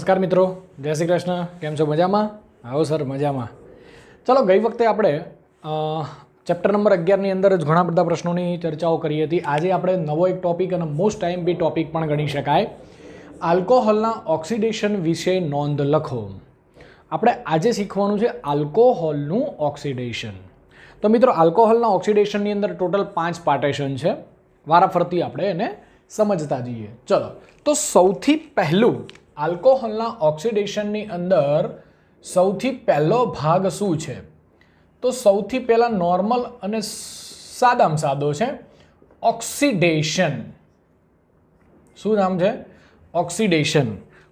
नमस्कार मित्रों, जय श्री कृष्ण। केम छो? मजामा? आओ सर, मजामा। चलो, गई वखते आपणे चैप्टर नंबर 11 ની અંદર જ ઘણા બધા પ્રશ્નોની ચર્ચાઓ કરી હતી। આજે આપણે નવો એક ટોપિક અને મોસ્ટ ટાઈમ બી ટોપિક પણ ગણી શકાય, આલ્કોહોલના ઓક્સિડેશન વિશે નોંધ લખો। આપણે આજે શીખવાનું છે આલ્કોહોલનું ઓક્સિડેશન। તો મિત્રો, આલ્કોહોલના ઓક્સિડેશનની અંદર ટોટલ 5 પાર્ટેશન છે। વારાફરતી આપણે એને સમજતા જઈએ। ચલો, તો સૌથી પહેલું આલ્કોહોલના ઓક્સિડેશનની અંદર સૌથી પહેલો ભાગ શું છે? તો સૌથી પહેલા નોર્મલ અને સાદામાં સાદો છે ઓક્સિડેશન। શું નામ છે? ઓક્સિડેશન।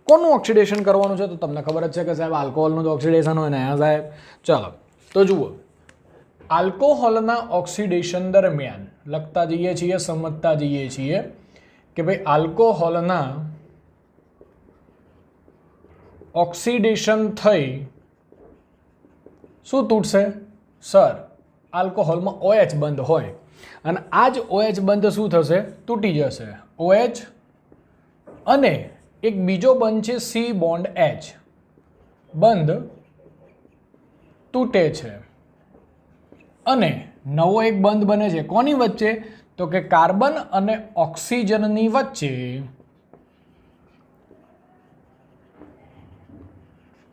કોનું ઓક્સિડેશન કરવાનું છે? તો તમને ખબર જ છે કે સાહેબ આલ્કોહોલનું જ ઓક્સિડેશન હોય ને સાહેબ। ચલો, તો જુઓ, આલ્કોહોલના ઓક્સિડેશન દરમિયાન લખતા જઈએ છીએ, સમજતા જઈએ છીએ કે ભાઈ આલ્કોહોલના ઓક્સિડેશન થઈ શું તૂટશે? સર, આલ્કોહોલમાં OH બંધ હોય અને આ જ OH બંધ શું થશે? તૂટી જશે। OH અને એક બીજો બંધ છે C બોન્ડ H બંધ તૂટે છે અને નવો એક બંધ બને છે। કોની વચ્ચે? તો કે કાર્બન અને ઓક્સિજનની વચ્ચે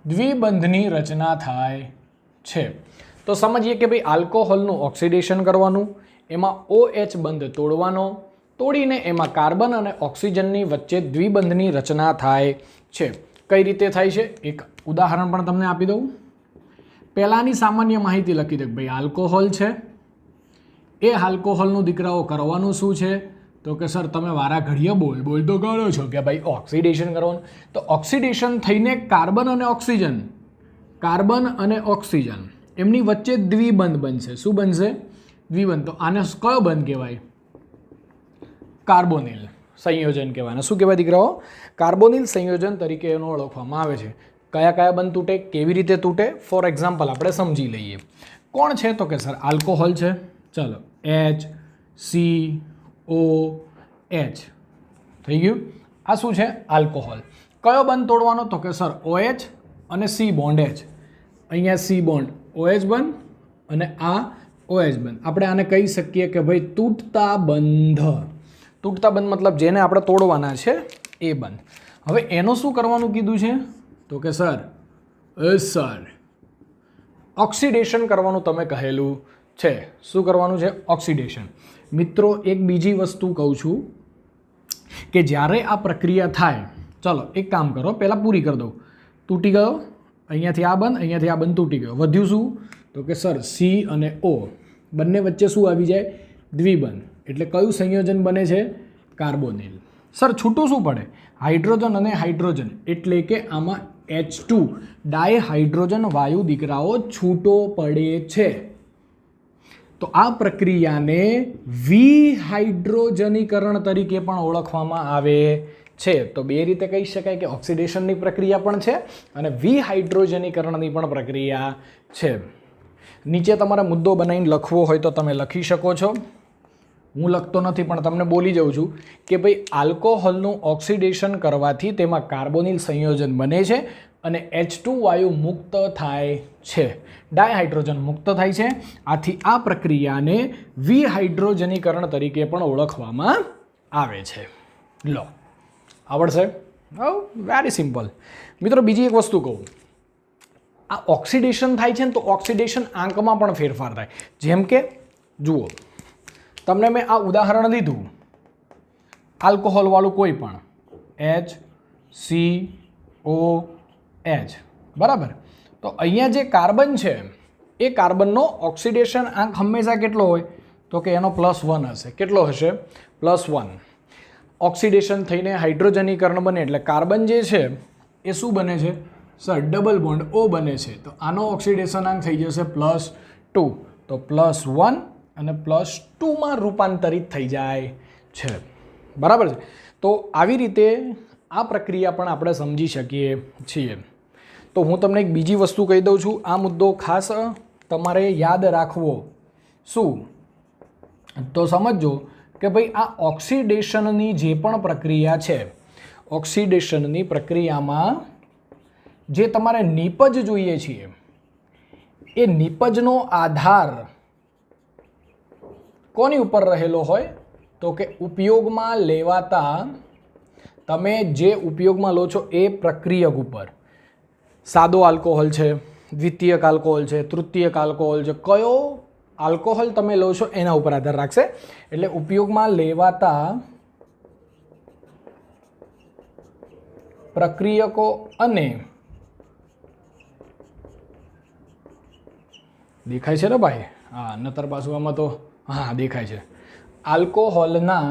દ્વિબંધની રચના થાય છે। તો સમજીએ કે ભાઈ આલ્કોહોલનું ઓક્સિડેશન કરવાનું, એમાં OH બંધ તોડવાનો, તોડીને એમાં કાર્બન અને ઓક્સિજનની વચ્ચે દ્વિબંધની રચના થાય છે। કઈ રીતે થાય છે? એક ઉદાહરણ પણ તમને આપી દઉં। પહેલાની સામાન્ય માહિતી લખી દે, ભાઈ આલ્કોહોલ છે, એ આલ્કોહોલનું દીકરાઓ કરવાનું શું છે? તો કે સર તમે વારા ઘડીએ બોલ તો કરો છો કે ભાઈ ઓક્સિડેશન કરવાનું। તો ઓક્સિડેશન થઈને કાર્બન અને ઓક્સિજન એમની વચ્ચે દ્વિબંધ બનશે। શું બનશે? દ્વિબંધ। તો આને કયો બંધ કહેવાય? કાર્બોનિલ સંયોજન કહેવાય। શું કહેવાય દીકરાઓ? કાર્બોનિલ સંયોજન તરીકે એનો ઓળખવામાં આવે છે। કયા કયા બંધ તૂટે, કેવી રીતે તૂટે? ફોર એક્ઝામ્પલ આપણે સમજી લઈએ। કોણ છે? તો કે સર આલ્કોહોલ છે। ચલો, HCOH થઈ ગયું। આ શું છે? આલ્કોહોલ। કયો બંધ તોડવાનો? તો કે સર OH અને C બોન્ડ H। અહીંયા C બોન્ડ OH બંધ અને આ OH બંધ। આપણે આને કહી શકીએ કે ભાઈ તૂટતા બંધ। તૂટતા બંધ મતલબ જેને આપણે તોડવાના છે એ બંધ। હવે એનું શું કરવાનું કીધું છે? તો કે સર ઓક્સિડેશન કરવાનું તમે કહેલું છે। શું કરવાનું છે? ઓક્સિડેશન। મિત્રો, એક બીજી વસ્તુ કહું છું કે જ્યારે આ પ્રક્રિયા થાય, ચલો એક કામ કરો, પહેલાં પૂરી કરી દઉં। તૂટી ગયો, અહીંયાથી આ બંધ તૂટી ગયો, વધ્યું શું? તો કે સર C અને O બંને વચ્ચે શું આવી જાય? દ્વિબંધ। એટલે કયું સંયોજન બને છે? કાર્બોનિલ। સર છૂટું શું પડે? હાઇડ્રોજન અને હાઇડ્રોજન, એટલે કે આમાં H2 ડાયહાઇડ્રોજન વાયુ દીકરાઓ છૂટો પડે છે। તો આ પ્રક્રિયાને વિહાઇડ્રોજનીકરણ તરીકે પણ ઓળખવામાં આવે છે। તો બે રીતે કહી શકાય કે ઓક્સિડેશનની પ્રક્રિયા પણ છે અને વિહાઇડ્રોજનીકરણની પણ પ્રક્રિયા છે। નીચે તમારે મુદ્દો બનાવીને લખવો હોય તો તમે લખી શકો છો। હું લખતો નથી પણ તમને બોલી જાઉં છું કે ભાઈ આલ્કોહોલનું ઓક્સિડેશન કરવાથી તેમાં કાર્બોનિલ સંયોજન બને છે અને H2 વાયુ મુક્ત થાય છે, ડાયહાઇડ્રોજન મુક્ત થાય છે। આથી આ પ્રક્રિયાને વિહાઇડ્રોજનીકરણ તરીકે પણ ઓળખવામાં આવે છે। લો, આવડશે? Very simple. મિત્રો, બીજી એક વસ્તુ કહું, આ ઓક્સિડેશન થાય છે ને, તો ઓક્સિડેશન આંકમાં પણ ફેરફાર થાય। જેમ કે જુઓ, તમને મેં આ ઉદાહરણ દીધું, આલ્કોહોલવાળું કોઈ પણ HCOH, બરાબર? તો અહીંયા જે કાર્બન છે એ કાર્બનનો ઓક્સિડેશન આંક હંમેશા કેટલો હોય? તો કે એનો +1 હશે। કેટલો હશે? +1। ઓક્સિડેશન થઈને હાઇડ્રોજનીકરણ બને એટલે કાર્બન જે છે એ શું બને છે? સર ડબલ બોન્ડ O બને છે। તો આનો ઓક્સિડેશન આંક થઈ જશે +2। તો +1 અને +2માં રૂપાંતરિત થઈ જાય છે, બરાબર છે? તો આવી રીતે આ પ્રક્રિયા પણ આપણે સમજી શકીએ છીએ। તો હું તમને એક બીજી વસ્તુ કહી દઉં છું, આ મુદ્દો ખાસ તમારે યાદ રાખવો। શું? તો સમજો કે ભાઈ આ ઓક્સિડેશનની જે પણ પ્રક્રિયા છે, ઓક્સિડેશનની પ્રક્રિયામાં જે તમારે નિપજ જોઈએ છીએ એ નિપજનો આધાર કોની ઉપર રહેલો હોય તો કે ઉપયોગમાં લેવાતા તમે જે ઉપયોગમાં લો છો એ પ્રક્રિયક ઉપર. સાદો આલ્કોહોલ છે, દ્વિતીયક આલ્કોહોલ છે, તૃતીયક આલ્કોહોલ છે, કયો આલ્કોહોલ તમે લો છો એના ઉપર આધાર રાખશે. એટલે ઉપયોગમાં લેવાતા પ્રક્રિયકો અને દેખાય છે ને ભાઈ? હા, નતર પાછું આમાં તો હા દેખાય છે. આલ્કોહોલના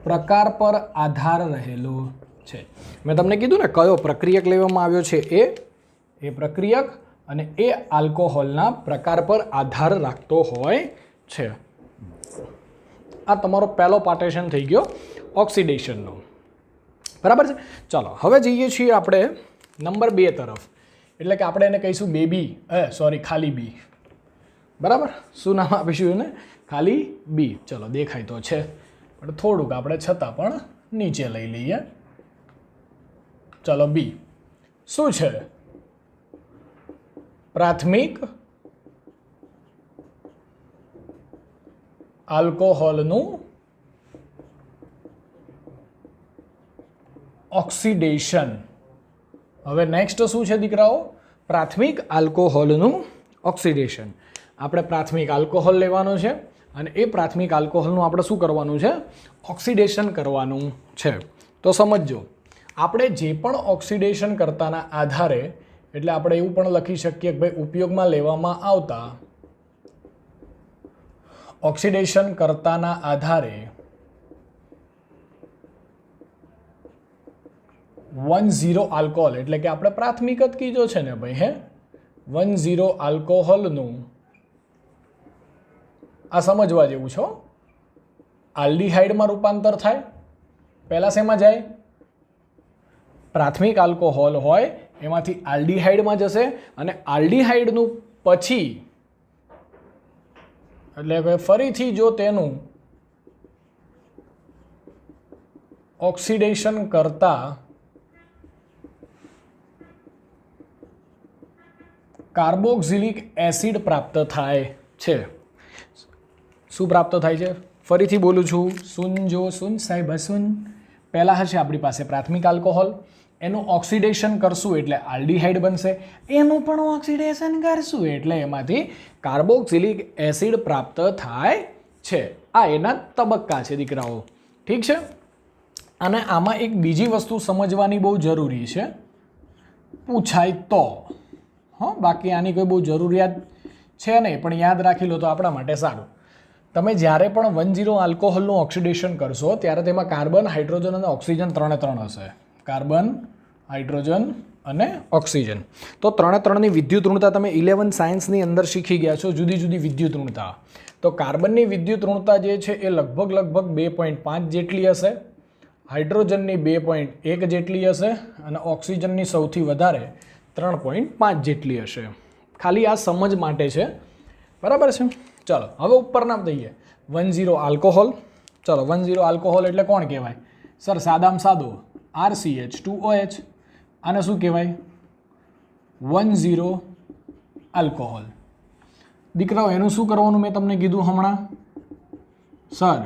પ્રકાર પર આધાર રહેલો છે. મેં તમને કીધું ને કયો પ્રક્રિયક લેવામાં આવ્યો છે એ પ્રક્રિયક અને એ આલ્કોહોલના પ્રકાર પર આધાર રાખતો હોય છે. આ તમારો પહેલો પાર્ટીશન થઈ ગયો ઓક્સિડેશનનો. બરાબર છે. ચાલો હવે જઈએ છીએ આપણે નંબર 2 તરફ. એટલે કે આપણે એને કહીશું બેબી ખાલી બી. બરાબર, શું નામ આપીશું એને? ખાલી બી. ચલો દેખાય તો છે પણ થોડુંક આપણે છતાં પણ નીચે લઈ લઈએ. ચલો બી શું છે? પ્રાથમિક આલ્કોહોલનું ઓક્સિડેશન. હવે નેક્સ્ટ શું છે દીકરાઓ? પ્રાથમિક આલ્કોહોલનું ઓક્સિડેશન. આપણે પ્રાથમિક આલ્કોહોલ લેવાનો છે અને એ પ્રાથમિક આલ્કોહોલનું આપણે શું કરવાનું છે? ઓક્સિડેશન કરવાનું છે. તો સમજો, આપણે જે પણ ઓક્સિડેશન કરતાના આધારે, એટલે આપણે એવું પણ લખી શકીએ કે ભાઈ ઉપયોગમાં લેવામાં આવતા ઓક્સિડેશન કરતાના આધારે 1,0 આલ્કોહોલ, એટલે કે આપણે પ્રાથમિક જ કીધો છે ને ભાઈ, 1,0 આલ્કોહોલનું આ સમજવા જેવું છે. આલ્ડીહાઇડમાં રૂપાંતર થાય. પહેલાં શેમાં જાય? પ્રાથમિક આલ્કોહોલ હોય એમાંથી આલ્ડીહાઇડમાં જશે અને આલ્ડીહાઇડનું પછી એટલે કે ફરીથી જો તેનું ઓક્સિડેશન કરતા કાર્બોક્સિલિક એસિડ પ્રાપ્ત થાય છે. શું પ્રાપ્ત થાય છે? ફરીથી બોલું છું, સુન સાહેબ સુન. પહેલાં હશે આપણી પાસે પ્રાથમિક આલ્કોહોલ, એનું ઓક્સિડેશન કરશું એટલે આલ્ડીહાઇડ બનશે, એનું પણ ઓક્સિડેશન કરશું એટલે એમાંથી કાર્બોક્સિલિક એસિડ પ્રાપ્ત થાય છે. આ એના તબક્કા છે દીકરાઓ. ઠીક છે. અને આમાં એક બીજી વસ્તુ સમજવાની બહુ જરૂરી છે, પૂછાય તો. બાકી આની કોઈ બહુ જરૂરિયાત છે નહીં, પણ યાદ રાખી લો તો આપણા માટે સારું. તમે જ્યારે પણ 1,0 આલ્કોહોલનું ઓક્સિડેશન કરશો ત્યારે તેમાં કાર્બન, હાઇડ્રોજન અને ઓક્સિજન 3 હશે. કાર્બન, હાઇડ્રોજન અને ઓક્સિજન. તો 3ની વિદ્યુત ઋણતા તમે 11 સાયન્સની અંદર શીખી ગયા છો, જુદી જુદી વિદ્યુત ઋણતા. તો કાર્બનની વિદ્યુત ઋણતા જે છે એ લગભગ 2.5 જેટલી હશે, હાઇડ્રોજનની 2.1 જેટલી હશે અને ઓક્સિજનની સૌથી વધારે 3.5 જેટલી હશે. ખાલી આ સમજ માટે છે. બરાબર છે. ચાલો હવે ઉપર નામ દઈએ. 1,0 આલ્કોહોલ. ચાલો 1,0 આલ્કોહોલ એટલે કોણ કહેવાય? સર સાદામાં સાદો RCH2OH. આને શું કહેવાય? 1,0 આલ્કોહોલ. દીકરાઓ એનું શું કરવાનું મેં તમને કીધું હમણાં? સર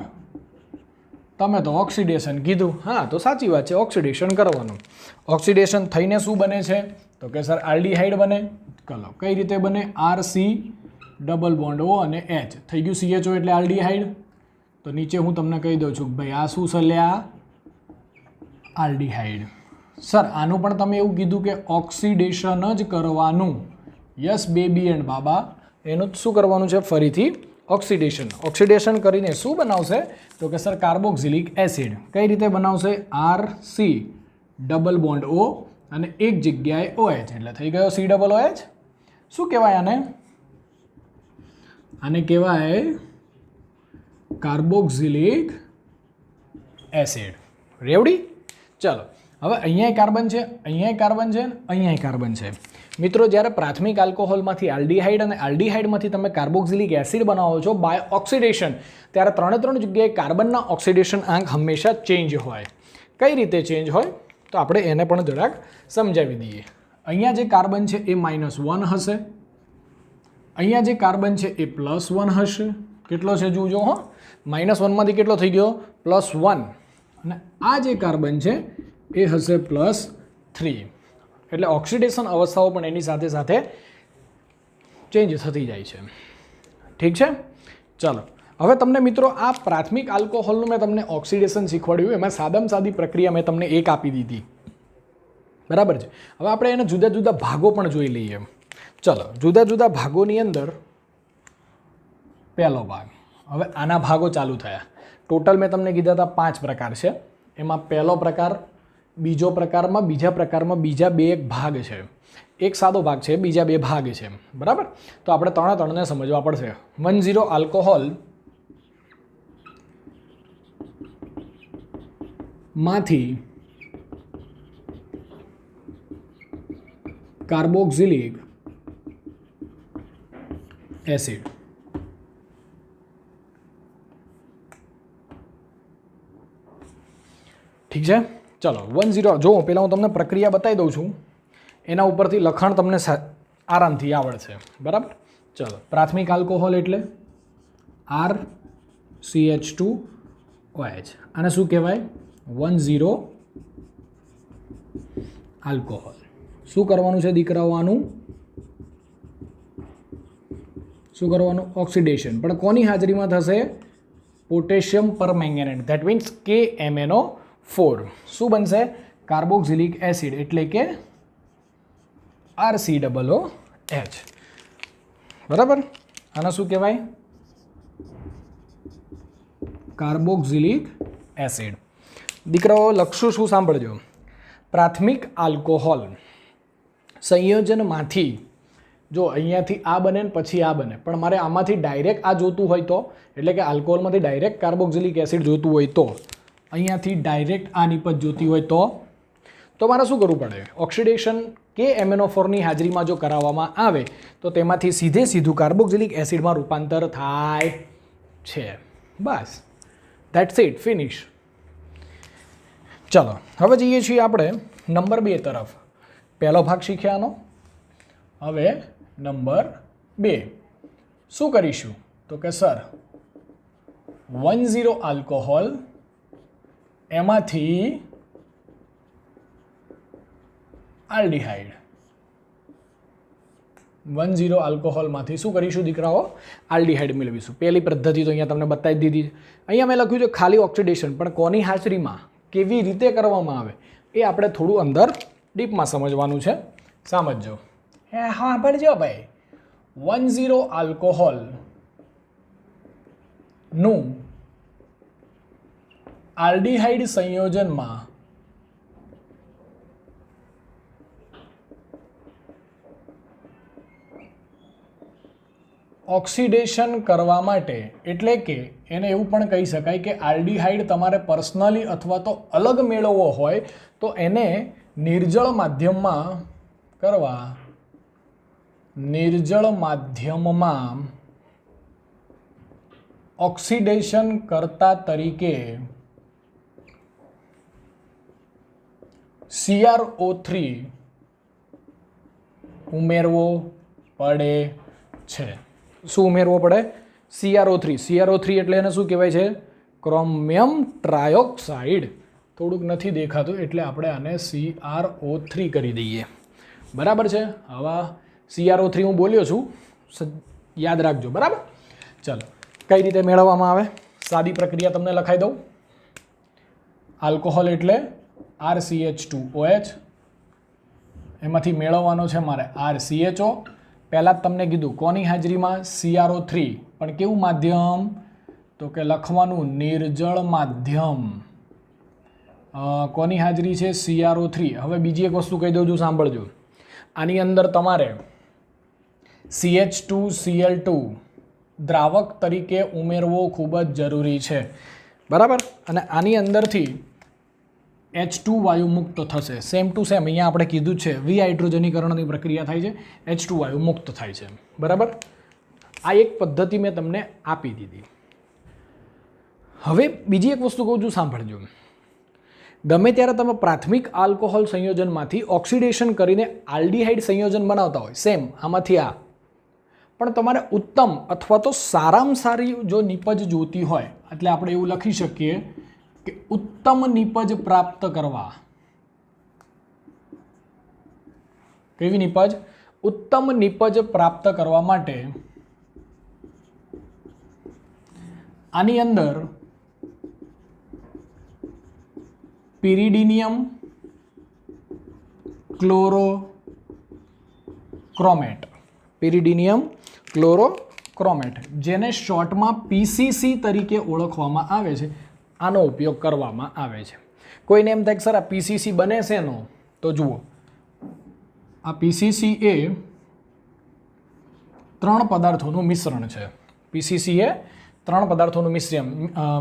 તમે તો ઓક્સિડેશન કીધું. હા તો સાચી વાત છે, ઓક્સિડેશન કરવાનું. ઓક્સિડેશન થઈને શું બને છે? તો કે સર આલ્ડીહાઇડ બને. ચલો કઈ રીતે બને? RC ડબલ બોન્ડ O અને H થઈ ગયું CHO એટલે આલ્ડીહાઇડ. તો નીચે હું તમને કહી દઉં છું કે ભાઈ આ શું છે? લ્યા આલ્ડીહાઇડ. સર આનું પણ તમે એવું કીધું કે ઓક્સિડેશન જ કરવાનું. યસ બેબી એન્ડ બાબા, એનું શું કરવાનું છે? ફરીથી ઓક્સિડેશન. ઓક્સિડેશન કરીને શું બનાવશે? તો કે સર કાર્બોક્સિલિક એસિડ. કઈ રીતે બનાવશે? RC ડબલ બોન્ડ O અને એક જગ્યાએ OH એટલે થઈ ગયો COOH. શું કહેવાય આને? આને કહેવાય કાર્બોક્સિલિક એસિડ. રેવડી? ચાલો હવે અહીંયા કાર્બન છે, અહીંયા કાર્બન છે, અહીંયા કાર્બન છે. મિત્રો જ્યારે પ્રાથમિક આલ્કોહોલમાંથી આલ્ડીહાઇડ અને આલ્ડીહાઇડમાંથી તમે કાર્બોક્સિલિક એસિડ બનાવો છો બાય ઓક્સિડેશન, ત્યારે 3 જગ્યાએ કાર્બનના ઓક્સિડેશન આંક હંમેશા ચેન્જ હોય. કઈ રીતે ચેન્જ હોય તો આપણે એને પણ જરાક સમજાવી દઈએ. અહીંયા જે કાર્બન છે એ -1 હશે, અહીંયા જે કાર્બન છે એ +1 હશે. કેટલો છે જોજો હો, -1માંથી કેટલો થઈ ગયો +1, અને આ જે કાર્બન છે એ હશે +3. એટલે ઓક્સિડેશન અવસ્થાઓ પણ એની સાથે સાથે ચેન્જ થતી જાય છે. ઠીક છે, ચાલો હવે તમને મિત્રો આ પ્રાથમિક આલ્કોહોલનું મેં તમને ઓક્સિડેશન શીખવાડ્યું, એમાં સાદામાં સાદી પ્રક્રિયા મેં તમને એક આપી દીધી, બરાબર છે. હવે આપણે એના જુદા જુદા ભાગો પણ જોઈ લઈએ. ચલો, જુદા જુદા ભાગોની અંદર પહેલો ભાગ, હવે આના ભાગો ચાલુ થયા. ટોટલ મેં તમને કીધા હતા 5 પ્રકાર છે, એમાં પહેલો પ્રકાર, બીજો પ્રકારમાં, બીજા પ્રકારમાં બીજા 2 ભાગ છે, એક સાદો ભાગ છે, બીજા 2 ભાગ છે, બરાબર. તો આપણે ત્રણે સમજવા પડશે. 1,0 આલ્કોહોલ માંથી કાર્બોક્સિલિક એસિડ, ઠીક છે. ચલો 1,0 જો પહેલાં હું તમને પ્રક્રિયા બતાવી દઉં છું, એના ઉપરથી લખાણ તમને આરામથી આવડશે, બરાબર. ચલો, પ્રાથમિક આલ્કોહોલ એટલે RCH2OH, આને શું કહેવાય 1,0 આલ્કોહોલ. શું કરવાનું છે દીકરાઓ, આનું શું કરવાનું, ઓક્સિડેશન. પણ કોની હાજરીમાં થશે, potassium permanganate, that means KMnO4. શું બનશે, કાર્બોક્સિલિક એસિડ એટલે કે RCOOH, બરાબર. આને શું કહેવાય, કાર્બોક્સિલિક એસિડ. દીકરાઓ લખશું શું, સાંભળજો. પ્રાથમિક આલ્કોહોલ સંયોજનમાંથી, જો અહીંયાથી આ બને ને પછી આ બને, પણ મારે આમાંથી ડાયરેક્ટ આ જોતું હોય તો, એટલે કે આલ્કોહોલમાંથી ડાયરેક્ટ કાર્બોક્સિલિક એસિડ જોતું હોય તો, અહીંયાથી ડાયરેક્ટ આ નિપજ જોતી હોય તો મારે શું કરવું પડે, ઓક્સિડેશન KMnO4ની હાજરીમાં જો કરાવવામાં આવે તો તેમાંથી સીધું કાર્બોક્સિલિક એસિડમાં રૂપાંતર થાય છે. બસ, ધેટ્સ ઇટ, ફિનિશ. ચલો હવે જઈએ છીએ આપણે નંબર 2 તરફ. પહેલો ભાગ શીખ્યાનો, હવે નંબર 2 શું કરીશું તો કે સર 1,0 આલ્કોહોલ એમાંથી આલ્ડીહાઇડ, 1,0 આલ્કોહોલમાંથી શું કરીશું દીકરાઓ, આલ્ડીહાઇડ મેળવીશું. પહેલી પદ્ધતિ તો અહીંયા તમને બતાવી દીધી. અહીંયા મેં લખ્યું છે ખાલી ઓક્સિડેશન, પણ કોની હાજરીમાં, કેવી રીતે કરવામાં આવે એ આપણે થોડું અંદર ડીપમાં સમજવાનું છે. સમજો, હા ભણજો ભાઈ. 1,0 આલ્કોહોલનું આલ્ડીહાઇડ સંયોજનમાં ઓક્સિડેશન કરવા માટે, એટલે કે એને એવું પણ કહી શકાય કે આલ્ડીહાઇડ તમારે પર્સનલી અથવા તો અલગ મેળવવો હોય તો એને નિર્જળ માધ્યમમાં કરવા, નિર્જળ માધ્યમમાં ઓક્સિડેશન કરતા તરીકે CrO3 ઉમેરવો પડે છે. શું ઉમેરવો પડે, CrO3. CrO3 એટલે એને શું કહેવાય છે, ક્રોમિયમ ટ્રાયોક્સાઇડ. થોડુંક નથી દેખાતું એટલે આપણે આને CrO3 કરી દઈએ, બરાબર છે. હવે CrO3 હું બોલ્યો છું, યાદ રાખજો, બરાબર. ચલો, કઈ રીતે મેળવવામાં આવે, સાદી પ્રક્રિયા તમને લખાઈ દઉં. આલ્કોહોલ એટલે RCH2OH, એમાંથી મેળવવાનો છે મારે RCHO. પહેલાં જ તમને કીધું કોની હાજરીમાં, CrO3, પણ કેવું માધ્યમ તો કે લખવાનું નિર્જળ માધ્યમ. કોની હાજરી છે, CrO3. હવે બીજી એક વસ્તુ કહી દઉં છું, સાંભળજો. આની અંદર તમારે CH2Cl2 દ્રાવક તરીકે ઉમેરવો ખૂબ જ જરૂરી છે, બરાબર. અને આની અંદરથી H2 વાયુ મુક્ત થશે. સેમ ટુ સેમ અહીંયા આપણે કીધું છે, વિહાઇડ્રોજનીકરણની પ્રક્રિયા થાય છે, H2 વાયુ મુક્ત થાય છે, બરાબર. આ એક પદ્ધતિ મેં તમને આપી દીધી. હવે બીજી એક વસ્તુ કહું છું, સાંભળજો. ગમે ત્યારે તમે પ્રાથમિક આલ્કોહોલ સંયોજનમાંથી ઓક્સિડેશન કરીને આલ્ડીહાઇડ સંયોજન બનાવતા હોય, સેમ આમાંથી આ, પણ તમારે ઉત્તમ અથવા તો સારામાં સારી જો નિપજ જોતી હોય, એટલે આપણે એવું લખી શકીએ કે ઉત્તમ નિપજ પ્રાપ્ત કરવા. કેવી નિપજ? ઉત્તમ નિપજ પ્રાપ્ત કરવા માટે આની અંદર પિરિડિનિયમ ક્લોરોક્રોમેટ, પિરિડિનિયમ ક્લોરોક્રોમેટ, જેને શોર્ટમાં પીસીસી તરીકે ઓળખવામાં આવે છે, આનો ઉપયોગ કરવામાં આવે છે. કોઈને એમ થાય કે સર આ પીસીસી બને છે એનો, તો જુઓ આ પીસીસી એ 3 પદાર્થોનું મિશ્રણ છે. પીસીસી એ 3 પદાર્થોનું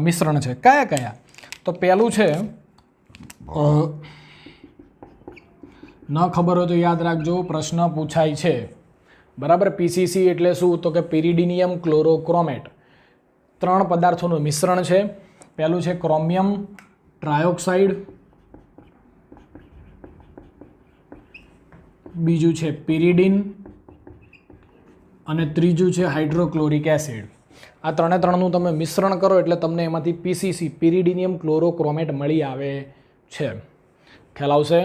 મિશ્રણ છે. કયા કયા? તો પહેલું છે, ન ખબર હોય તો યાદ રાખજો, પ્રશ્ન પૂછાય છે, બરાબર. પીસીસી એટલે શું? તો કે પિરિડિનિયમ ક્લોરોક્રોમેટ 3 પદાર્થોનું મિશ્રણ છે. પહેલું છે ક્રોમિયમ ટ્રાયોક્સાઇડ, બીજું છે પિરિડિન અને ત્રીજું છે હાઇડ્રોક્લોરિક એસિડ. આ 3નું તમે મિશ્રણ કરો એટલે તમને એમાંથી પીસીસી પિરિડિનિયમ ક્લોરોક્રોમેટ મળી આવે છે. ખ્યાલ આવશે?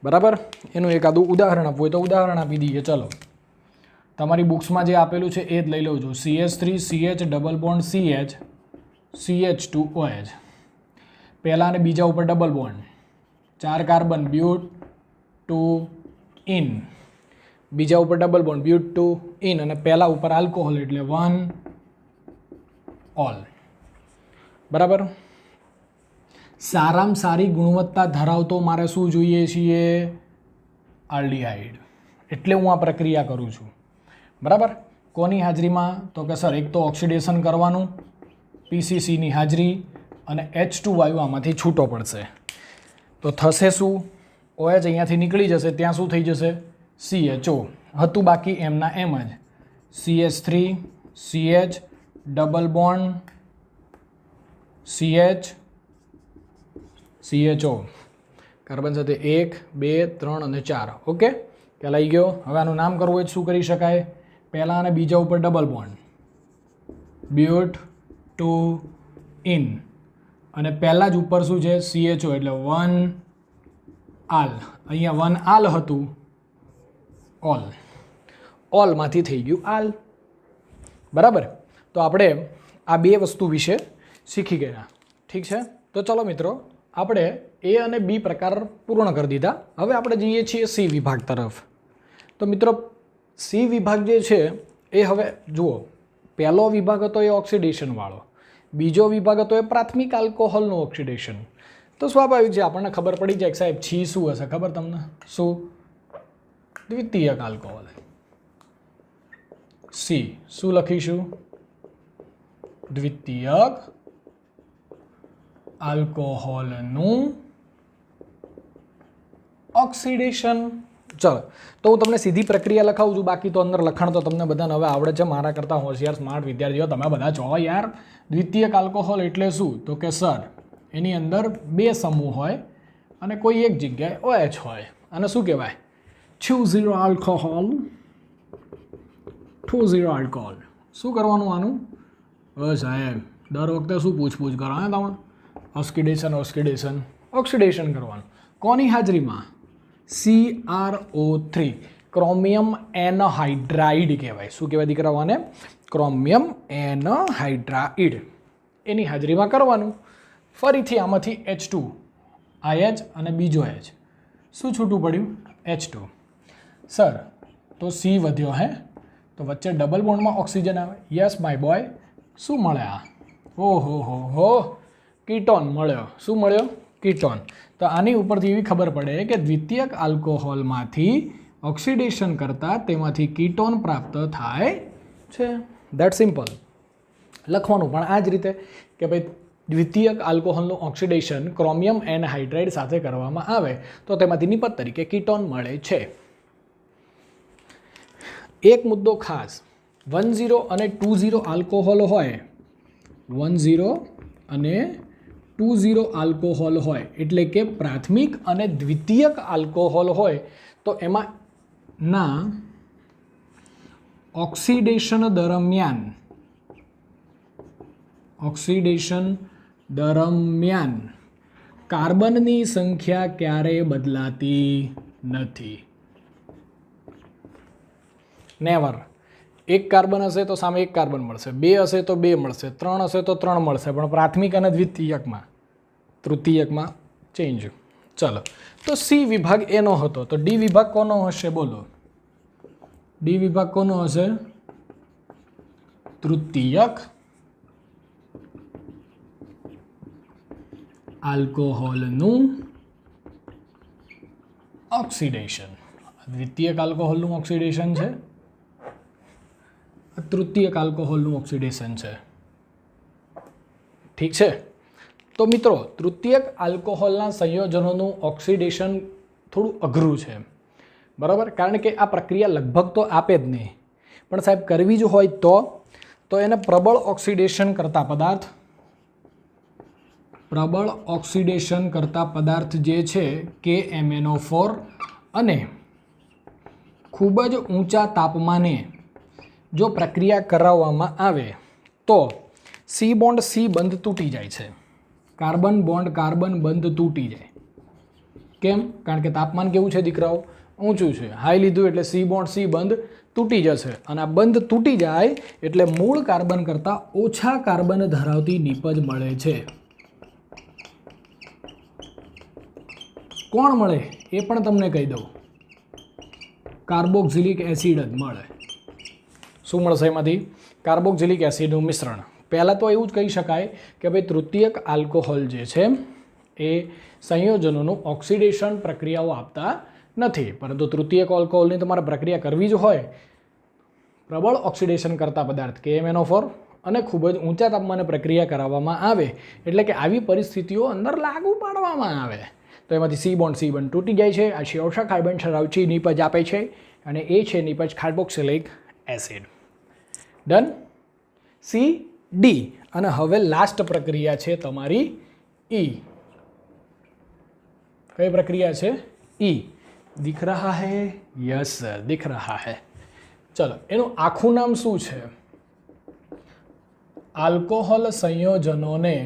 બરાબર. એનું એકાદું ઉદાહરણ આપવું હોય તો ઉદાહરણ આપી દઈએ. ચલો, તમારી બુક્સમાં જે આપેલું છે એ જ લઈ લઉં છું. CH3 CH double bond CH CH2OH, પહેલા અને બીજા ઉપર ડબલ બોન્ડ, 4 કાર્બન બ્યુટ 2 ઇન, બીજા ઉપર ડબલ બોન્ડ બ્યુટ 2 ઇન, અને પહેલા ઉપર આલ્કોહોલ એટલે 1 ઓલ. બરાબર. સારામાં સારી ગુણવત્તા ધરાવતો મારે શું જોઈએ છીએ? આલ્ડીહાઇડ. એટલે હું આ પ્રક્રિયા કરું છું. બરાબર. કોની હાજરીમાં? તો કે સર એક તો ઓક્સિડેશન કરવાનું, પીસીસીની હાજરી, અને H2 વાયુ આમાંથી છૂટો પડશે. તો થશે શું? OH અહીંયાથી નીકળી જશે, ત્યાં શું થઈ જશે? CHO હતું બાકી એમના એમ જ. CH3 CH double bond CH CHO, carbon સાથે 1 2 3 અને 4. ઓકે, ખ્યાલ આવી ગયો? હવે આનું નામ કરવું હોય તો શું કરી શકાય? પહેલા અને બીજા ઉપર ડબલ બોન્ડ બ્યુટ 2 ઇન, અને પહેલા જ ઉપર શું છે? CHO એટલે 1 આલ. અહીંયા 1 આલ હતું, ઓલ, ઓલમાંથી થઈ ગયું આલ. બરાબર. તો આપણે આ 2 વસ્તુ વિશે શીખી ગયા. ઠીક છે. તો ચલો મિત્રો, આપણે A અને B પ્રકાર પૂર્ણ કરી દીધા. હવે આપણે જઈએ છીએ C વિભાગ તરફ. તો મિત્રો, C વિભાગ જે છે એ હવે જુઓ, પહેલો વિભાગ હતો એ ઓક્સિડેશન વાળો, બીજો વિભાગ હતો એ પ્રાથમિક આલ્કોહોલનું ઓક્સિડેશન. તો સ્વાભાવિક છે આપણને ખબર પડી જાય કે સાહેબ છી શું હશે? ખબર તમને? શું? દ્વિતીયક આલ્કોહોલ. સી શું લખીશું? દ્વિતીયક આલ્કોહોલનું ઓક્સિડેશન. ચલો, તો હું તમને સીધી પ્રક્રિયા લખાવું છું, બાકી તો અંદર લખાણ તો તમને બધાને હવે આવડે છે. મારા કરતાં હોશિયાર સ્માર્ટ વિદ્યાર્થીઓ તમે બધા છો યાર. દ્વિતીયક આલ્કોહોલ એટલે શું? તો કે સર એની અંદર 2 સમૂહ હોય અને કોઈ એક જગ્યાએ OH હોય, અને શું કહેવાય? 2 આલ્કોહોલ. 2 આલ્કોહોલ. શું કરવાનું આનું? સાહેબ દર વખતે શું પૂછપૂછ કરો હે તમે? ઓક્સિડેશન કરવાનું. કોની હાજરીમાં? CrO3, ક્રોમિયમ એનહાઇડ્રાઇડ કહેવાય. શું કહેવાય દીકરાઓને? Chromium anhydride. એની હાજરીમાં કરવાનું. ફરીથી આમાંથી H2 IH અને બીજો H, શું છૂટું પડ્યું? H2. સર તો C વધ્યો હે, તો વચ્ચે ડબલ બોન્ડમાં ઓક્સિજન આવે. Yes my boy. શું મળે આ? ઓહો, કીટોન મળ્યો. શું મળ્યો? કીટોન. તો આની ઉપરથી એવી ખબર પડે કે દ્વિતીયક આલ્કોહોલમાંથી ઓક્સિડેશન કરતાં તેમાંથી કીટોન પ્રાપ્ત થાય છે. That simple. લખવાનું પણ આ જ રીતે કે ભાઈ દ્વિતીયક આલ્કોહોલનું ઓક્સિડેશન ક્રોમિયમ એનહાઇડ્રાઇડ સાથે કરવામાં આવે તો તેમાંથી નિપજ તરીકે કીટોન મળે છે. એક મુદ્દો ખાસ, 10 અને 20 આલ્કોહોલ હોય, 10 અને 2,0 આલ્કોહોલ હોય એટલે કે પ્રાથમિક અને દ્વિતીયક આલ્કોહોલ હોય તો એમાં ના ઓક્સિડેશન દરમિયાન કાર્બનની સંખ્યા ક્યારેય બદલાતી નથી. નેવર. એક કાર્બન હશે તો સામે એક કાર્બન મળશે, 2 હશે તો 2 મળશે, 3 હશે તો 3 મળશે, પણ પ્રાથમિક અને તૃતીયકમાં ચેન્જ. ચલો, તો સી વિભાગ એનો હતો, તો ડી વિભાગ કોનો હશે બોલો? ડી વિભાગ કોનો હશે? તૃતીયક આલ્કોહોલનું ઓક્સિડેશન. દ્વિતીયક આલ્કોહોલનું ઓક્સિડેશન છે, તૃતીયક આલ્કોહોલનું ઓક્સિડેશન છે. ઠીક છે. તો મિત્રો, તૃતીયક આલ્કોહોલના સંયોજનોનું ઓક્સિડેશન થોડું અઘરું છે, બરાબર? કારણ કે આ પ્રક્રિયા લગભગ તો આપે જ નહીં, પણ સાહેબ કરવી જ હોય તો એને પ્રબળ ઓક્સિડેશન કરતા પદાર્થ જે છે KMnO4 અને ખૂબ જ ઊંચા તાપમાને જો પ્રક્રિયા કરાવવામાં આવે તો C બોન્ડ C બંધ તૂટી જાય છે, કાર્બન બોન્ડ કાર્બન બંધ તૂટી જાય. કેમ? કારણ કે તાપમાન કેવું છે દીકરાઓ? ઊંચું છે. હાઈ લીધું એટલે C બોન્ડ C બંધ તૂટી જશે, અને આ બંધ તૂટી જાય એટલે મૂળ કાર્બન કરતાં ઓછા કાર્બન ધરાવતી નીપજ મળે છે. કોણ મળે એ પણ તમને કહી દઉં, કાર્બોક્સિલિક એસિડ જ મળે. શું મળશે એમાંથી? કાર્બોક્સિલિક એસિડનું મિશ્રણ. પહેલાં તો એવું જ કહી શકાય કે ભાઈ તૃતીયક આલ્કોહોલ જે છે એ સંયોજનોનું ઓક્સિડેશન પ્રક્રિયાઓ આપતા નથી, પરંતુ તૃતીયક આલ્કોહોલની તમારે પ્રક્રિયા કરવી જ હોય, પ્રબળ ઓક્સિડેશન કરતા પદાર્થ KMnO4 અને ખૂબ જ ઊંચા તાપમાને પ્રક્રિયા કરાવવામાં આવે એટલે કે આવી પરિસ્થિતિઓ અંદર લાગુ પાડવામાં આવે તો એમાંથી C બોન્ડ તૂટી જાય છે. આ ઓછા કાર્બન ધરાવતી નીપજ આપે છે અને એ છે નીપજ carboxylic acid. Done. C D. અને હવે લાસ્ટ પ્રક્રિયા છે તમારી ઈ. કઈ પ્રક્રિયા છે? ઈ. दिख रहा है? यस सर, दिख रहा है. चलो, એનું આખું નામ શું છે? આલ્કોહોલ સંયોજનોને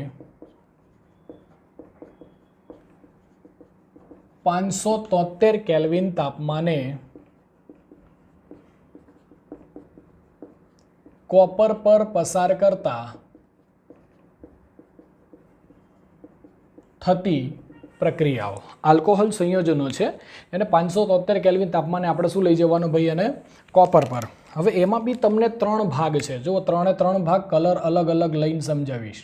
573 કેલ્વિન તાપમાને કોપર પર પસાર કરતા થતી પ્રક્રિયાઓ. આલ્કોહોલ સંયોજનો છે એને 573 કેલ્વિન તાપમાને આપણે શું લઈ જવાનું ભાઈ? અને કોપર પર. હવે એમાં બી તમને 3 ભાગ છે. જો 3 ભાગ કલર અલગ અલગ લઈને સમજાવીશ.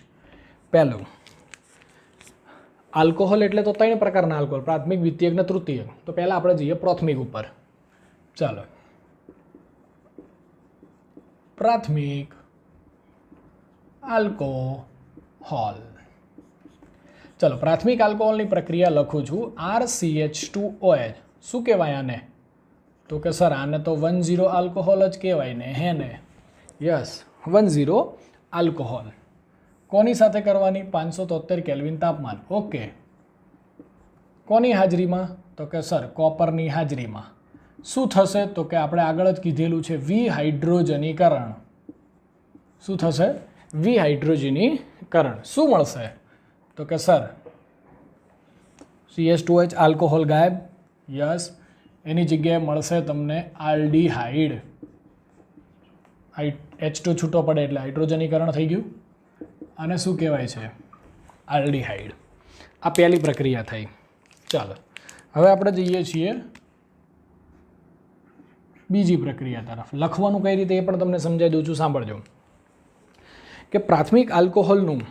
પહેલું, આલ્કોહોલ એટલે તો 3 પ્રકારના આલ્કોહોલ, પ્રાથમિક, દ્વિતીયક ને તૃતીયક. તો પહેલાં આપણે જઈએ પ્રાથમિક ઉપર. ચાલો, પ્રાથમિક આલ્કોહોલ. ચલો, પ્રાથમિક આલ્કોહોલની પ્રક્રિયા લખું છું. RCH2OH. શું કહેવાય આને? તો કે સર આને તો 1,0 આલ્કોહોલ જ કહેવાય ને, હે ને? Yes, 1,0 alcohol. કોની સાથે કરવાની? 573 કેલ્વિન તાપમાન. ઓકે. કોની હાજરીમાં? તો કે સર કોપરની હાજરીમાં. શું થશે? તો કે આપણે આગળ જ કીધેલું છે વિહાઇડ્રોજનીકરણ. શું થશે? વિહાઇડ્રોજનીકરણ. શું મળશે? તો કે સર CH2H આલ્કોહોલ ગાયબ. યસ. એની જગ્યાએ મળશે તમને આલ્ડીહાઇડ. H2 છૂટો પડે એટલે હાઇડ્રોજનીકરણ થઈ ગયું અને શું કહેવાય છે? આલ્ડીહાઇડ. આ પહેલી પ્રક્રિયા થઈ. ચાલો, હવે આપણે જઈએ છીએ બીજી પ્રક્રિયા તરફ. લખવાનું કઈ રીતે એ પણ તમને સમજાવી દઉં છું, સાંભળજો. કે પ્રાથમિક આલ્કોહોલનું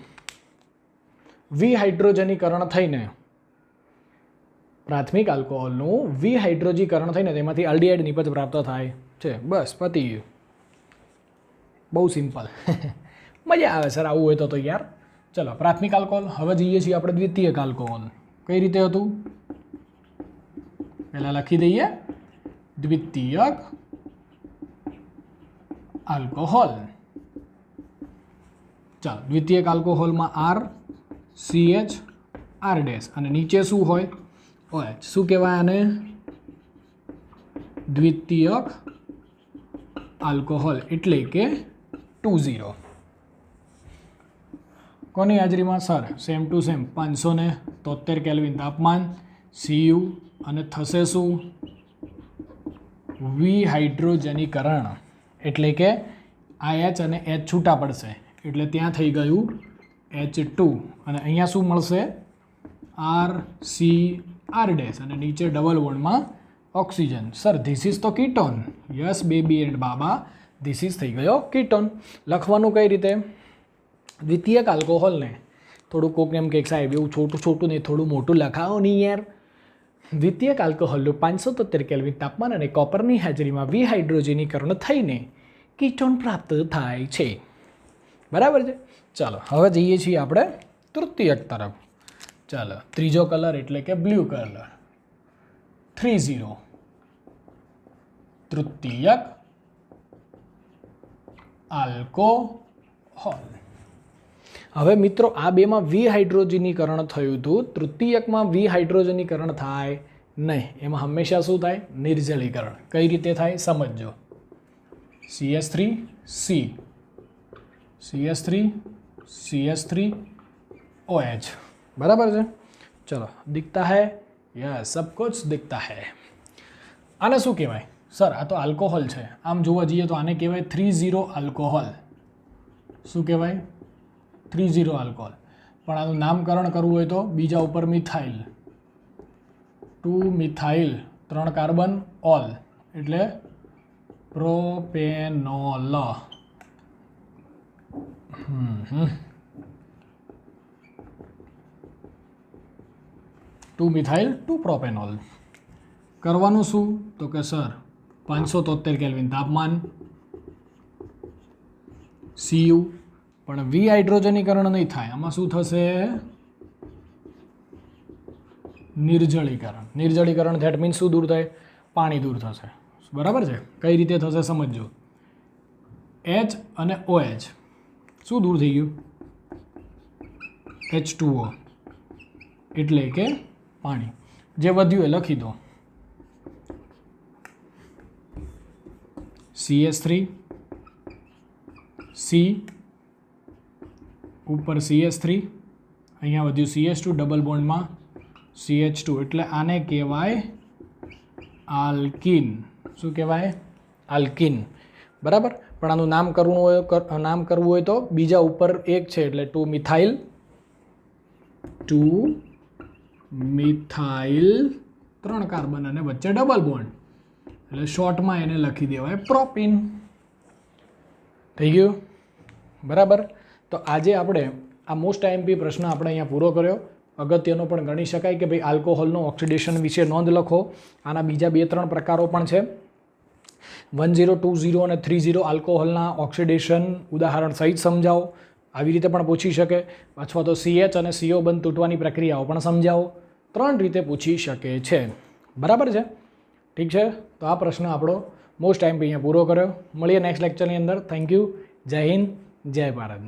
વિહાઇડ્રોજનીકરણ થઈને તેમાંથી આલ્ડીહાઇડ નિપજ પ્રાપ્ત થાય છે. બસ, પતી ગયું. બહુ સિમ્પલ. મજા આવે સર આવું હોય તો યાર. ચલો, પ્રાથમિક આલ્કોહોલ. હવે જઈએ છીએ આપણે દ્વિતીયક આલ્કોહોલ. કઈ રીતે હતું? પહેલાં લખી દઈએ દ્વિતીયક આલ્કોહોલ. ચાલો, દ્વિતીયક આલ્કોહોલમાં R CHR ડેશ અને નીચે શું હોય OH. શું કહેવાય આને? દ્વિતીયક આલ્કોહોલ એટલે કે 2,0. કોની હાજરીમાં? Sir same to same 573 kelvin તાપમાન, Cu અને થશે શું? વિહાઇડ્રોજનીકરણ એટલે કે આ H અને H છૂટા પડશે એટલે ત્યાં થઈ ગયું H2 અને અહીંયા શું મળશે? RCR ડેશ અને નીચે ડબલ બોન્ડમાં ઓક્સિજન. સર ધીસ ઇઝ તો કીટોન. યસ બેબી એન્ડ બાબા, ધીસ ઇઝ થઈ ગયો કીટોન. લખવાનું કઈ રીતે? દ્વિતીયક આલ્કોહોલને થોડું કોક એમ કે સાહેબ એવું છોટું છોટું નહીં થોડું મોટું લખાવો નહીં યાર. દ્વિતીયક આલ્કોહોલનું 573 કેલ્વિન તાપમાન અને કોપરની હાજરીમાં વિહાઇડ્રોજનીકરણ થઈને કીટોન પ્રાપ્ત થાય છે. બરાબર છે. ચાલો હવે જઈએ છીએ આપણે તૃતીયક તરફ. ચાલો ત્રીજો કલર એટલે કે બ્લુ કલર 30 તૃતીયક આલ્કોહોલ. હવે મિત્રો આ બેમાં વિહાઇડ્રોજનીકરણ થયું હતું. તૃતીયકમાં વિહાઇડ્રોજનીકરણ થાય નહીં. એમાં હંમેશા શું થાય? નિર્જલીકરણ. કઈ રીતે થાય સમજો. CH3 C CH3 CH3 OH. बराबर है. चलो दिखता है? यस सब कुछ दिखता है. आने शू कहवाय? सर आ तो आल्कोहोल है. आम जोवा जईए तो आने कहवाय 30 आल्कोहोल. शू कहवाय? 30 आल्कोहोल. पण आनु नामकरण करवुं होय तो बीजा उपर मिथाइल 2 मिथाइल 3 कार्बन ऑल एटले प्रोपेनॉल. 2 methyl 2 propanol. કરવાનું શું? તો કે સર 573 કેલ્વિન તાપમાન, Cu પણ વિહાઇડ્રોજનીકરણ નહીં થાય. આમાં શું થશે? નિર્જલીકરણ. નિર્જલીકરણ ધેટ મીન્સ શું દૂર થાય? પાણી દૂર થશે. બરાબર છે. કઈ રીતે થશે સમજો. H અને OH શું દૂર થઈ ગયું? H2O એટલે કે પાણી. જે વધ્યું એ લખી દો. CH3 C ઉપર CH3 અહીંયા વધ્યું CH2 ડબલ બોન્ડમાં CH2 એટલે આને કહેવાય આલ્કીન. શું કહેવાય? આલ્કીન. બરાબર. પણ આનું નામ કરવું હોય તો બીજા ઉપર એક છે એટલે 2 મિથાઇલ 3 કાર્બન અને વચ્ચે ડબલ બોન્ડ એટલે શોર્ટમાં એને લખી દેવાય પ્રોપીન. થઈ ગયું? બરાબર. તો આજે આપણે આ મોસ્ટ આઈએમપી પ્રશ્ન આપણે અહીંયા પૂરો કર્યો. અગત્યનો પણ ગણી શકાય કે ભાઈ આલ્કોહોલનો ઓક્સિડેશન વિશે નોંધ લખો. આના બીજા 2-3 પ્રકારો પણ છે. 10, 20 અને 30 આલ્કોહોલના ઓક્સિડેશન ઉદાહરણ સહિત સમજાવો. આવી રીતે પણ પૂછી શકે. અથવા તો CH અને CO બંધ તૂટવાની પ્રક્રિયાઓ પણ સમજાવો. 3 રીતે પૂછી શકે છે. બરાબર છે. ઠીક છે. તો આ પ્રશ્ન આપણો મોસ્ટ ટાઈમ અહીંયા પૂરો કર્યો. મળીએ નેક્સ્ટ લેક્ચરની અંદર. Thank you. જય હિન્દ, જય ભારત.